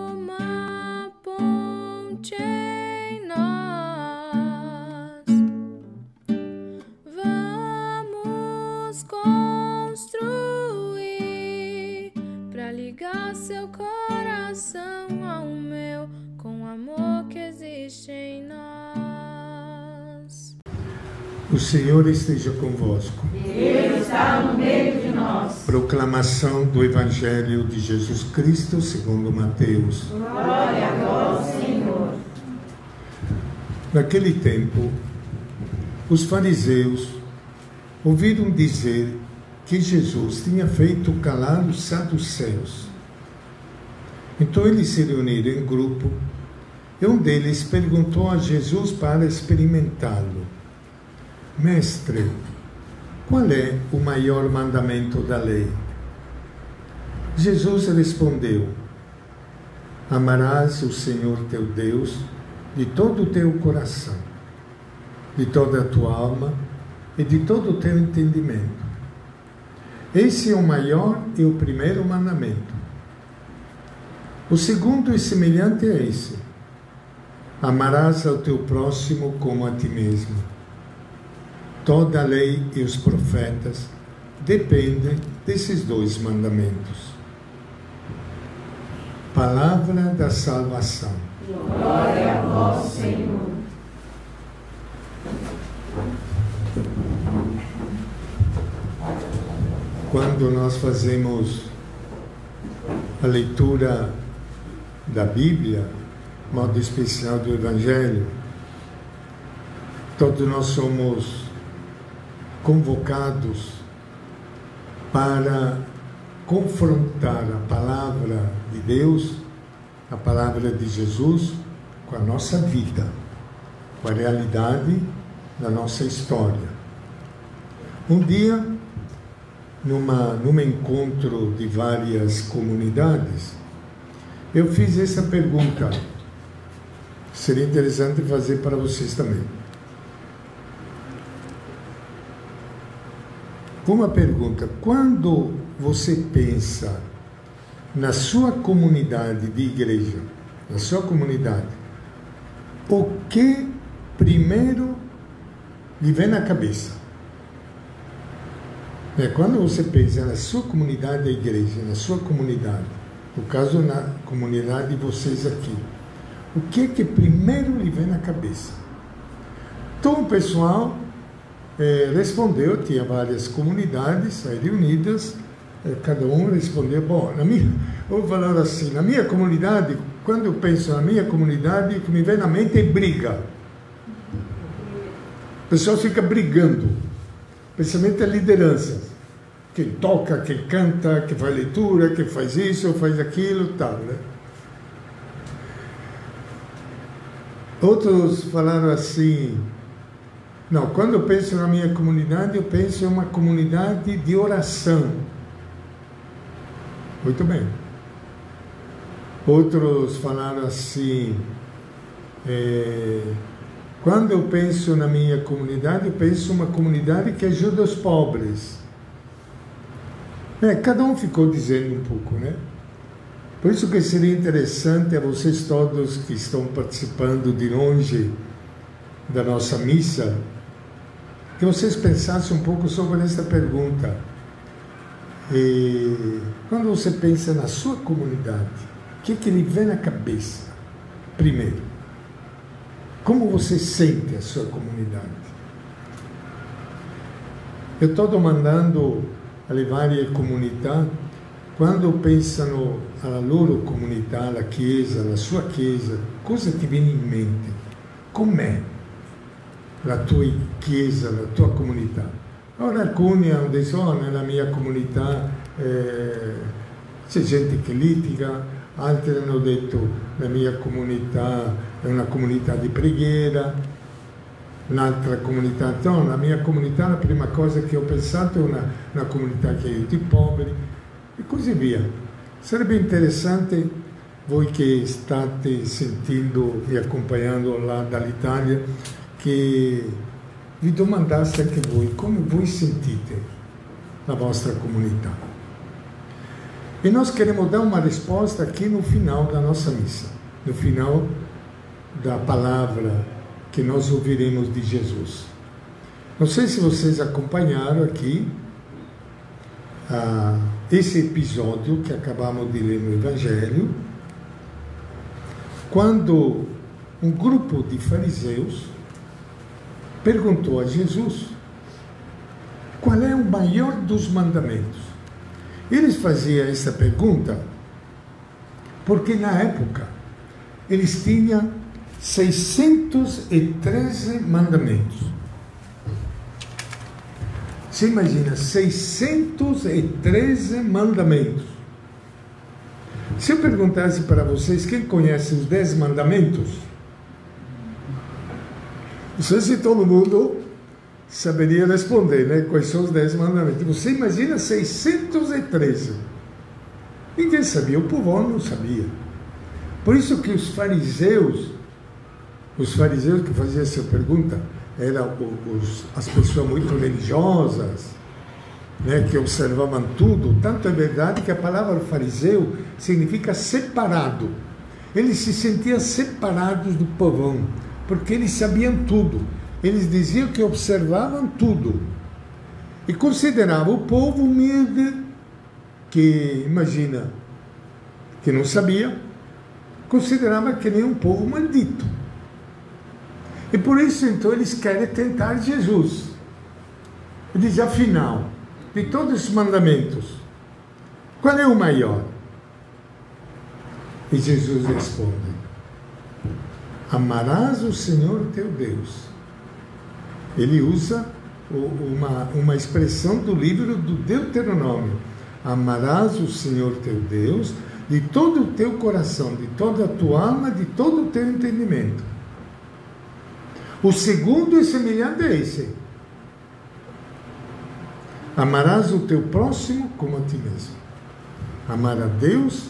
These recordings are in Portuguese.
uma ponte em nós. Vamos construir para ligar seu coração ao meu com o amor que existe em nós. O Senhor esteja convosco. Ele está no meio de nós. Proclamação do Evangelho de Jesus Cristo segundo Mateus. Glória a vós, Senhor. Naquele tempo, os fariseus ouviram dizer que Jesus tinha feito calar os saduceus. Então eles se reuniram em grupo e um deles perguntou a Jesus para experimentá-lo: Mestre, qual é o maior mandamento da lei? Jesus respondeu: Amarás o Senhor teu Deus de todo o teu coração, de toda a tua alma e de todo o teu entendimento. Esse é o maior e o primeiro mandamento. O segundo é semelhante a esse: amarás ao teu próximo como a ti mesmo. Toda a lei e os profetas dependem desses dois mandamentos. Palavra da salvação. Glória a vós, Senhor. Quando nós fazemos a leitura da Bíblia, modo especial do Evangelho, todos nós somos convocados para confrontar a palavra de Deus, a palavra de Jesus, com a nossa vida, com a realidade da nossa história. Um dia, num encontro de várias comunidades, eu fiz essa pergunta. Seria interessante fazer para vocês também. Uma pergunta: quando você pensa na sua comunidade de igreja, na sua comunidade, o que primeiro lhe vem na cabeça? Quando você pensa na sua comunidade da igreja, na sua comunidade, no caso na comunidade de vocês aqui, o que primeiro lhe vem na cabeça? Então o pessoal respondeu, tinha várias comunidades aí reunidas, cada um respondeu: bom, vou falar assim, na minha comunidade, quando eu penso na minha comunidade, o que me vem na mente é briga. O pessoal fica brigando, principalmente a liderança, quem toca, quem canta, quem faz leitura, quem faz isso, faz aquilo, tal, né? Outros falaram assim: não, quando eu penso na minha comunidade, eu penso em uma comunidade de oração. Muito bem. Outros falaram assim: quando eu penso na minha comunidade, eu penso em uma comunidade que ajuda os pobres. Cada um ficou dizendo um pouco, né? Por isso que seria interessante a vocês todos que estão participando de longe da nossa missa, que vocês pensassem um pouco sobre essa pergunta. E quando você pensa na sua comunidade, o que lhe vem na cabeça primeiro? Como você sente a sua comunidade? Eu estou domandando alle varie comunità, quando pensano alla loro comunità, alla Chiesa, alla sua Chiesa, cosa ti viene in mente? Com'è la tua Chiesa, la tua comunità? Ora alcuni hanno detto: nella mia comunità c'è gente che litiga, altri hanno detto: la mia comunità è una comunità di preghiera, un'altra comunità, no, la mia comunità, la prima cosa che ho pensato è una comunità che aiuta i poveri, e così via. Sarebbe interessante, voi che state sentendo e accompagnando là dall'Italia, che vi domandaste anche voi come voi sentite na vostra comunidade? E nós queremos dar uma resposta aqui no final da nossa missa, no final da palavra que nós ouviremos de Jesus. Não sei se vocês acompanharam aqui esse episódio que acabamos de ler no Evangelho, quando um grupo de fariseus perguntou a Jesus qual é o maior dos mandamentos. Eles faziam essa pergunta porque na época eles tinham 613 mandamentos. Você imagina, 613 mandamentos. Se eu perguntasse para vocês, quem conhece os 10 mandamentos? Não sei se todo mundo saberia responder, né? Quais são os 10 mandamentos. Você imagina 613. Ninguém sabia, o povo não sabia. Por isso que os fariseus que faziam essa pergunta, eram as pessoas muito religiosas, né, que observavam tudo. Tanto é verdade que a palavra fariseu significa separado. Eles se sentiam separados do povão, porque eles sabiam tudo. Eles diziam que observavam tudo. E consideravam o povo humilde, que, imagina, que não sabia, considerava que nem um povo maldito. E por isso, então, eles querem tentar Jesus. Ele diz, afinal, de todos os mandamentos, qual é o maior? E Jesus responde, amarás o Senhor teu Deus. Ele usa uma expressão do livro do Deuteronômio. Amarás o Senhor teu Deus de todo o teu coração, de toda a tua alma, de todo o teu entendimento. O segundo é semelhante a esse. Amarás o teu próximo como a ti mesmo. Amar a Deus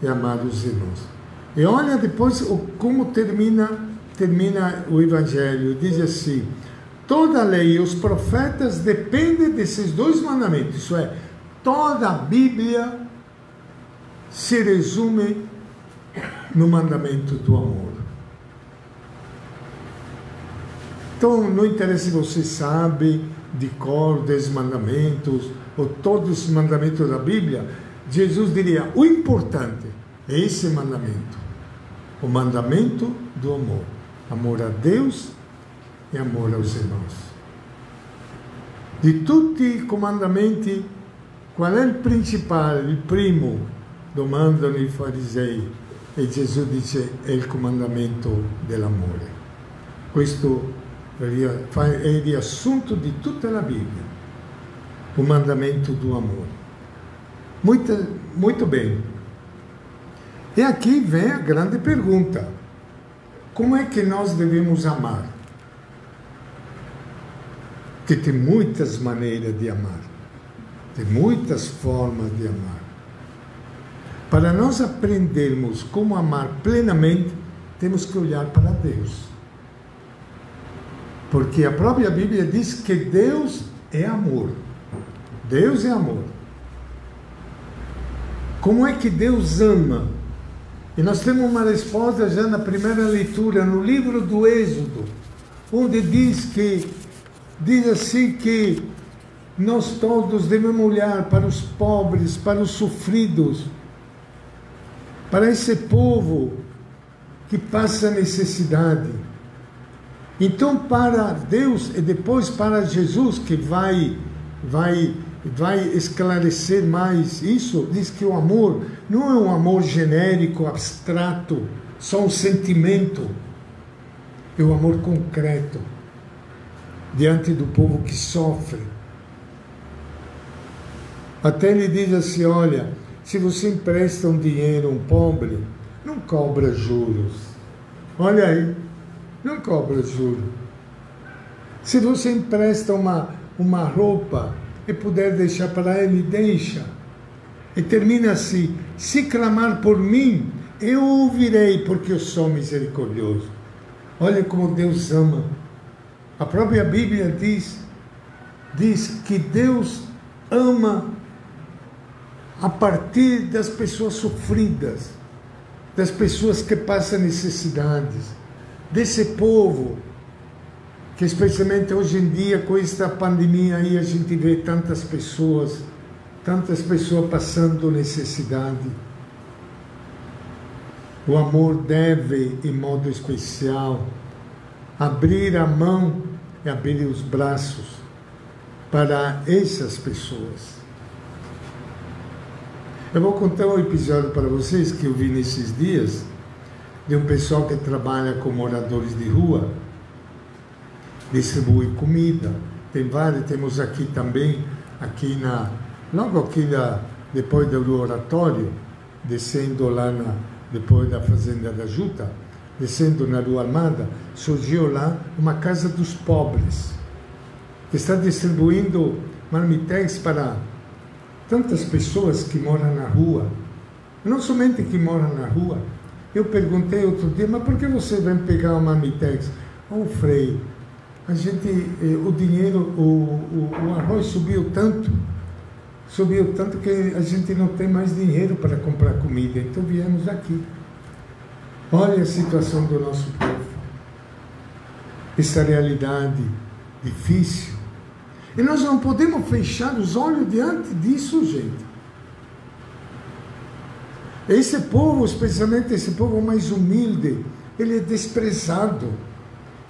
e amar os irmãos. E olha depois como termina o Evangelho. Diz assim, toda a lei e os profetas dependem desses 2 mandamentos. Isso é, toda a Bíblia se resume no mandamento do amor. Então, não interessa se você sabe de cor 10 mandamentos ou todos os mandamentos da Bíblia, Jesus diria, o importante é esse mandamento, o mandamento do amor. Amor a Deus e amor aos irmãos. De tutti i comandamenti, qual è il principale, il primo? Domandano i farisei. E Gesù dice, è il comandamento dell'amore. Questo è il riassunto di tutta la Bibbia, o mandamento do amor. Muito bem. E aqui vem a grande pergunta. Como é que nós devemos amar? Porque tem muitas maneiras de amar. Tem muitas formas de amar. Para nós aprendermos como amar plenamente, temos que olhar para Deus. Porque a própria Bíblia diz que Deus é amor. Deus é amor. Como é que Deus ama? E nós temos uma resposta já na primeira leitura, no livro do Êxodo, onde diz assim que nós todos devemos olhar para os pobres, para os sofridos, para esse povo que passa necessidade. Então, para Deus e depois para Jesus, que vai esclarecer mais isso, diz que o amor não é um amor genérico, abstrato, só um sentimento. É um amor concreto, diante do povo que sofre. Até ele diz assim, olha, se você empresta um dinheiro a um pobre, não cobra juros. Olha aí. Não cobra juros. Se você empresta uma roupa e puder deixar para ele, deixa. E termina assim, se clamar por mim, eu ouvirei, porque eu sou misericordioso. Olha como Deus ama. A própria Bíblia diz que Deus ama a partir das pessoas sofridas, das pessoas que passam necessidades, desse povo que, especialmente hoje em dia, com esta pandemia aí, a gente vê tantas pessoas passando necessidade. O amor deve, em modo especial, abrir a mão e abrir os braços para essas pessoas. Eu vou contar um episódio para vocês que eu vi nesses dias, de um pessoal que trabalha com moradores de rua, distribui comida. Tem vários, temos aqui também, logo aqui depois do oratório, descendo lá depois da Fazenda da Juta, descendo na Rua Armada, surgiu lá uma casa dos pobres, que está distribuindo marmitex para tantas pessoas que moram na rua. Não somente que moram na rua. Eu perguntei outro dia, mas por que você vem pegar o marmitex? Frei, o dinheiro, o arroz subiu tanto que a gente não tem mais dinheiro para comprar comida, então viemos aqui. Olha a situação do nosso povo, essa realidade difícil, e nós não podemos fechar os olhos diante disso, gente. Esse povo, especialmente esse povo mais humilde, ele é desprezado.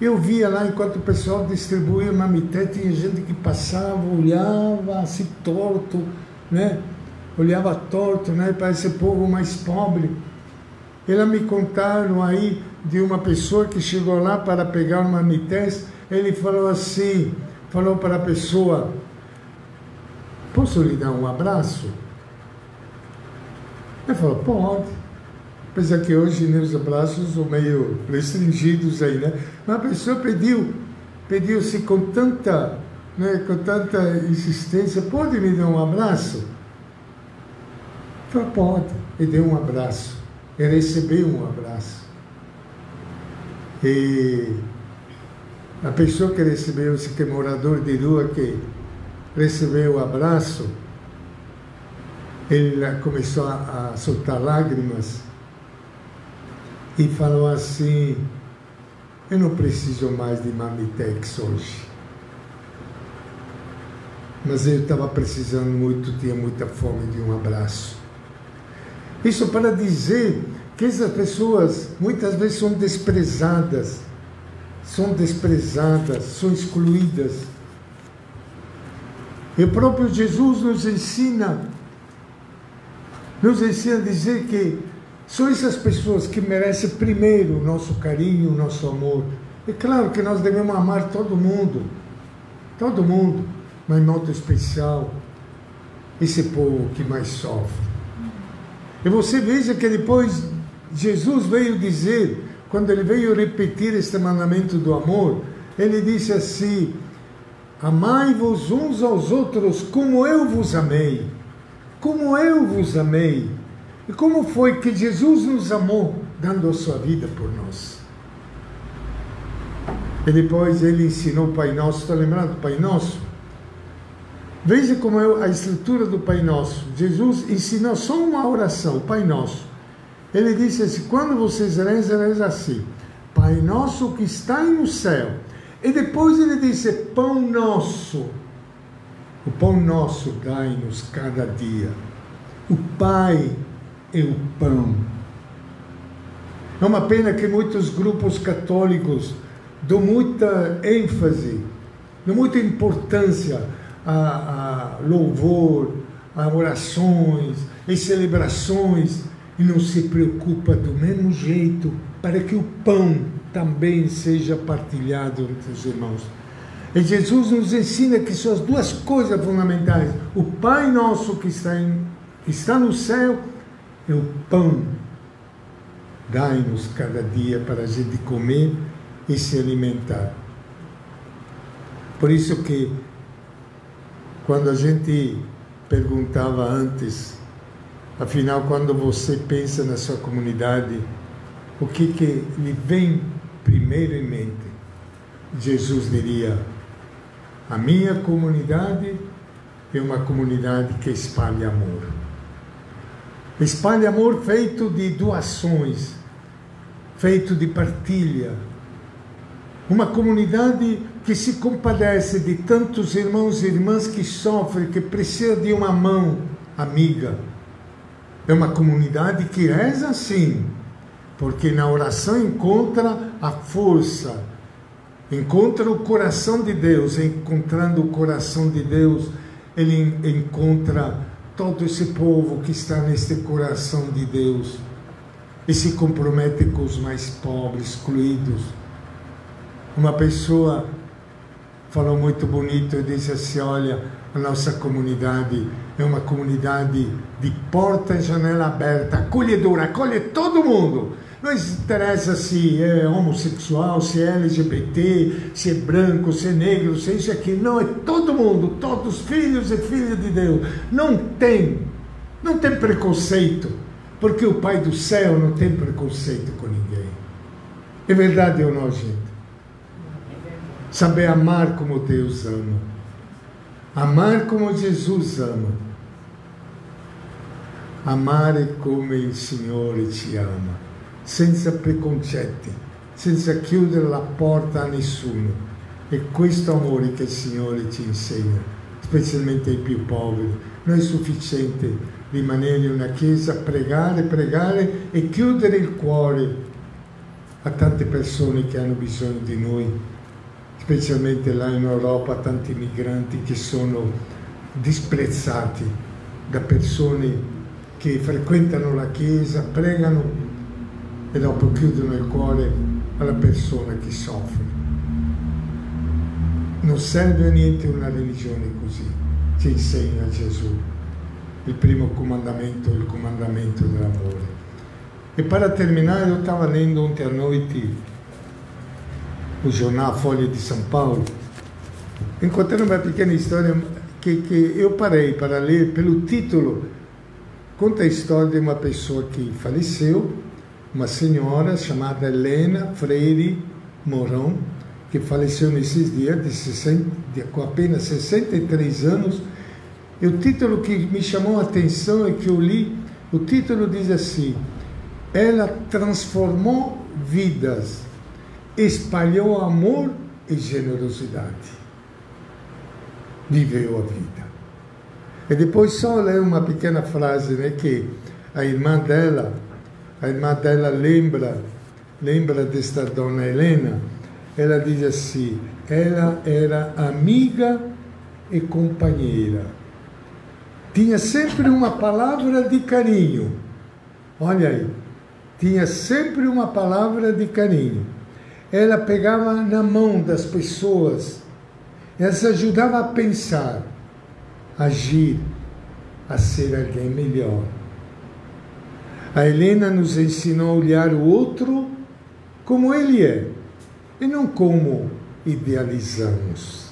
Eu via lá, enquanto o pessoal distribuía marmitex, tinha gente que passava, olhava assim torto, né? Olhava torto, né, para esse povo mais pobre. Eles me contaram aí de uma pessoa que chegou lá para pegar o marmitex. Ele falou assim, falou para a pessoa: posso lhe dar um abraço? Ele falou: pode. Apesar que hoje meus abraços são meio restringidos aí, né? Mas a pessoa pediu-se com tanta insistência: pode me dar um abraço? Ele falou: pode. E deu um abraço. Ele recebeu um abraço. E a pessoa que recebeu, esse morador de rua que recebeu o abraço, ele começou a soltar lágrimas e falou assim: eu não preciso mais de marmitex hoje, mas eu estava precisando muito, tinha muita fome de um abraço. Isso para dizer que essas pessoas muitas vezes são desprezadas, são excluídas. E o próprio Jesus nos ensina a dizer que são essas pessoas que merecem primeiro o nosso carinho, o nosso amor. É claro que nós devemos amar todo mundo, mas em modo especial esse povo que mais sofre. E você veja que depois Jesus veio dizer, quando ele veio repetir este mandamento do amor, ele disse assim: amai-vos uns aos outros como eu vos amei. Como eu vos amei. E como foi que Jesus nos amou, dando a sua vida por nós? E depois ele ensinou o Pai Nosso. Está lembrado do Pai Nosso? Veja como é a estrutura do Pai Nosso. Jesus ensinou só uma oração, o Pai Nosso. Ele disse assim: quando vocês rezam assim: Pai Nosso que está no céu. E depois ele disse: pão nosso. O pão nosso dai-nos cada dia. O Pai é o pão. É uma pena que muitos grupos católicos dão muita ênfase, dão muita importância a louvor, a orações e celebrações, e não se preocupa do mesmo jeito para que o pão também seja partilhado entre os irmãos. E Jesus nos ensina que são as duas coisas fundamentais: o Pai Nosso que está no céu e o pão. Dai-nos cada dia para a gente comer e se alimentar. Por isso que quando a gente perguntava antes, afinal, quando você pensa na sua comunidade, o que lhe vem primeiro em mente? Jesus diria: a minha comunidade é uma comunidade que espalha amor. Espalha amor feito de doações, feito de partilha. Uma comunidade que se compadece de tantos irmãos e irmãs que sofrem, que precisam de uma mão amiga. É uma comunidade que reza sim, porque na oração encontra a força, encontra o coração de Deus. Encontrando o coração de Deus, ele encontra todo esse povo que está neste coração de Deus e se compromete com os mais pobres, excluídos. Uma pessoa falou muito bonito e disse assim: olha, a nossa comunidade é uma comunidade de porta e janela aberta, acolhedora, acolhe todo mundo. Não interessa se é homossexual, se é LGBT, se é branco, se é negro, se é isso aqui. Não, é todo mundo, todos filhos e filhas de Deus. Não tem preconceito, porque o Pai do céu não tem preconceito com ninguém. É verdade ou não, gente? Saber amar como Deus ama. Amar como Jesus ama. Amare come il Signore ci ama. Senza preconcetti, senza chiudere la porta a nessuno. È questo amore che il Signore ci insegna, specialmente ai più poveri. Non è sufficiente rimanere in una chiesa, pregare e chiudere il cuore a tante persone che hanno bisogno di noi, specialmente là in Europa, tanti migranti che sono disprezzati da persone che frequentano la chiesa, pregano e dopo chiudono il cuore alla persona che soffre. Non serve a niente una religione così, ci insegna Gesù. Il primo comandamento è il comandamento dell'amore. E para terminare, eu estava lendo ontem à noite o jornal Folha de São Paulo, encontrei uma pequena história que eu parei para ler pelo título. Conta a história de uma pessoa que faleceu, uma senhora chamada Helena Freire Mourão, que faleceu nesses dias, com apenas 63 anos. E o título que me chamou a atenção é que eu li, o título diz assim: ela transformou vidas, espalhou amor e generosidade. Viveu a vida. E depois só ler uma pequena frase, né, que a irmã dela lembra desta dona Helena. Ela diz assim: ela era amiga e companheira. Tinha sempre uma palavra de carinho. Olha aí. Tinha sempre uma palavra de carinho. Ela pegava na mão das pessoas. Ela se ajudava a pensar, agir, a ser alguém melhor. A Helena nos ensinou a olhar o outro como ele é, e não como idealizamos.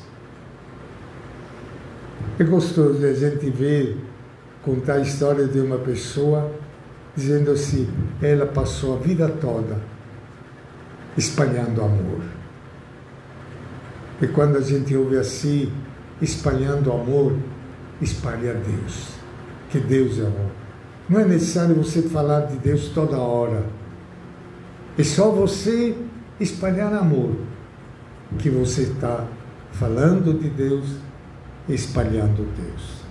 É gostoso a gente ver, contar a história de uma pessoa dizendo assim: ela passou a vida toda espalhando amor. E quando a gente ouve assim, espalhando amor, espalha Deus, que Deus é amor. Não é necessário você falar de Deus toda hora. É só você espalhar amor, que você está falando de Deus, espalhando Deus.